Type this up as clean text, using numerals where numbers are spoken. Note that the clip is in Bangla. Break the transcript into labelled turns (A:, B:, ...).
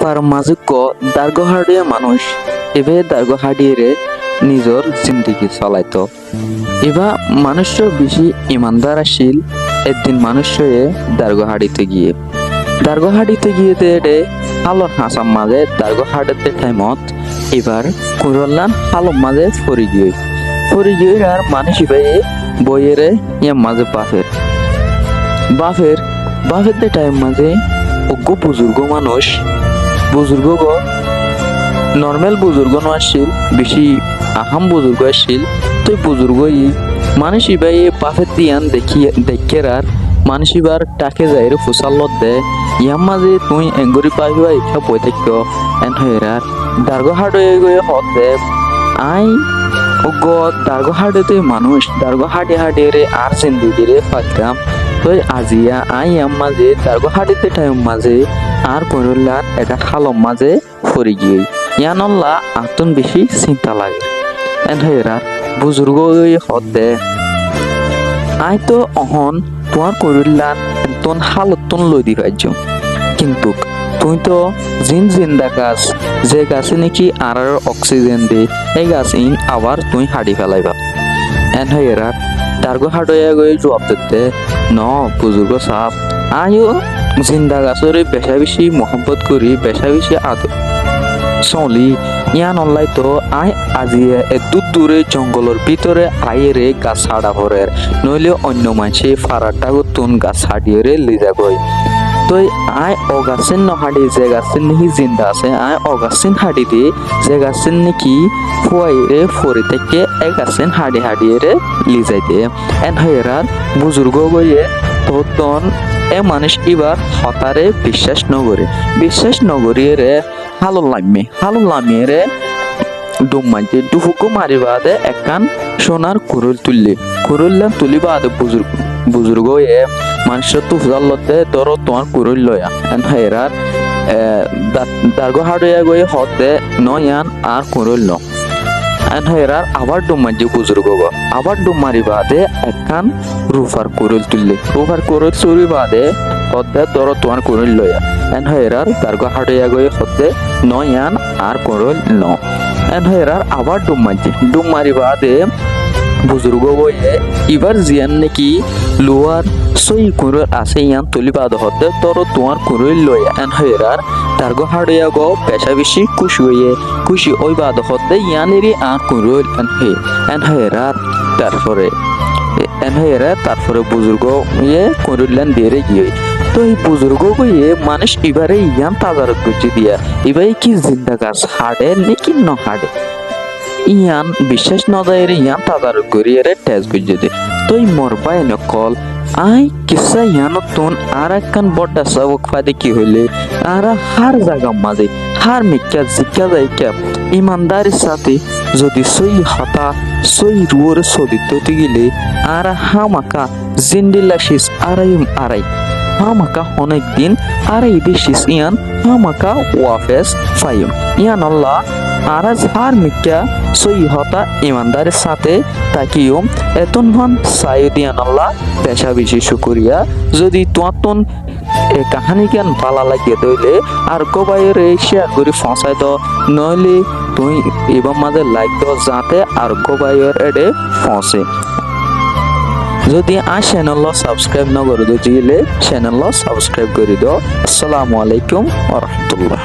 A: পার মাজুক দার্গহাড়িয়া মানুষ এবে দার্গহাড়িয়ে নিজর জিন্দিগি চলাইতো এবা মানুষ বেশি ইমানদার আসিল একদিন মানুষ দার্গহাড়িতে গিয়ে দে হালর হাসাম মাঝে দার্গহাড়িতে টাইমত এবার কুরল্লান হালম মাঝে ফরি গিয়ে আর মানুষ ইবাই বইয়েরে ইয়া মাঝে বাফের দে টাইম মাঝে অজ্ঞ বুজুর্গ গো নর্মাল বুজুর্গ ন আসিল বেশি আহাম বুজুর্গ আসিল তুই বুজুর্গ মানুষ ইবাই বাফের দিয়ান দেখে আর মানুষ এবার টাকে যাই রে ফুসাল্লত দে ইয়ার মাঝে তুই এঙ্গুরি পাইবা ইচ্ছা বই থাকো এন হইরার দার্গ হাট হয়ে গিয়ে হত দে আই অজ্ঞ দার্গ হাটে মানুষ দার্গ হাটে রে আর জিন্দিগি রে পাইতাম তুই আজিয়া আই ইয়ার মাঝে দার্গ হাটিতে টাইম মাঝে আর পড়লার এটা খালম মাঝে ফরি গিয়ে ইয়ানল্লা আতন বেশি চিন্তা লাগে এন হইরার বুজুর্গ হত দে আই তো অহন তোমার করিলান তোন হালত তোন লই দি রাজ্য কিন্তু তুই তো জিন্দা গাছ যে গাছে নাকি আর অক্সিজেন দে এই গাছ ইন আবার তুই হাড়ি ফেলাইবা এন হইরা টার্গো হাড়ইয়া গই জবাব দিতে ন বুজুর্গ সাপ আয়ো জিন্দা গাছরে বেশা বেশি মোহাম্মত করি বেশা বেশি আদর চলি ইয়ান অনলাই তো আই আজি একটু দূরে জঙ্গলের ভিতরে আইরে গাছ ছাড়া ভরে নইলে অন্য মানুষে ফারাটা তুন গাছ ছাড়িয়ে লিজা গই তো আই অগাছেন নহাড়ি যে গাছের নাকি জিন্দা আছে আই অগাছেন হাড়ি দিয়ে যে গাছের নাকি ফুয়াইরে ফরি থেকে এক গাছেন হাড়িয়ে লিজাই দিয়ে এন হইরার বুজুর্গ গইয়ে তো তন এ মানুষ এবার হতারে বিশ্বাস নগরিয়ে রে হালো লামিয়ে রে ডুমাইতে ডুফুকু মারিবা দে একখান সোনার কুরুল্লা তুলি বাদে বুজুর্গ এ মানুষের তো ফুজাল্লতে ধরো তোমার কুরুল লয়া এন হেরার দার্গ হাড়িয়া গিয়ে হতে নয়ান আর কুরুল ন এন হেরার আবার ডুমাইতে বুজুর্গ আবার ডুমারি বাদে একখান রুফার কুরুল চুরি বাদে হতে ধরো তোমার কুরুল লয়া এন হেরার দার্গ হাড়িয়া গিয়ে হতে নয়ান আর কুরুল ন এন হেরার আবার ডুমারি বাদে বুজুর্গ বইয়ে এবার জিয়ান নাকি লোয়ার সই কুরুল আছে ইয়ান তুলি বাদ হতে তোর তোমার কুরুল লয়া এন হেরার দার্গ হাড়িয়া গো পেশা বেশি খুশি ওই বাদ হতে ইয়ানেরই আর কুরুল এন হেরার তারপরে বুজুর্গ ইয়ে কুরুল্লান দিয়ে গিয়ে তো এই বুজুর্গ গিয়ে মানুষ এবারে ইয়ান তাজারত গুজি দিয়া এবারে কি জিন্দা গাছ হাড়ে নাকি ন হাড়ে ইয়ান বিশ্বাস নদায়ের ইয়ান তাদারক করিয়ে টেস গুজে দে তুই মরবাই নকল আই কিসা ইয়ানো তুন আর একখান বড়টা সবক ফাদে কি হইলে আর হার জায়গা মাঝে হার মিক্কা জিজ্ঞা যাইকা ইমানদারের সাথে যদি সই রুয়ার সদিতে গেলে আর হামাকা জিন্দিল্লা শেষ আড়াই হামাকা অনেক দিন আড়াই দেশিস ইয়ান হামাকা ওয়াফেস ফাইম ইয়ান আল্লাহ আরাজ হার মিক্কা সই হতা ইমানদারের সাথে তাকিও এতন হন সাইদিয়ান আল্লাহ পেশা বেশি শুকরিয়া যদি তোয়াতন এ কাহানি জ্ঞান ভালো লাগিয়ে দইলে আর গোবাইয়ের শেয়ার করে ফসাই দ নইলে তুই এবার মাঝে লাইক দ যাতে আর গোবাইয়ের এডে ফসে যদি চ্যানেল সাবস্ক্রাইব না করে দিলে চ্যানেল সাবস্ক্রাইব করে দাও। আসসালামু আলাইকুম ওয়া রাহমাতুল্লাহ।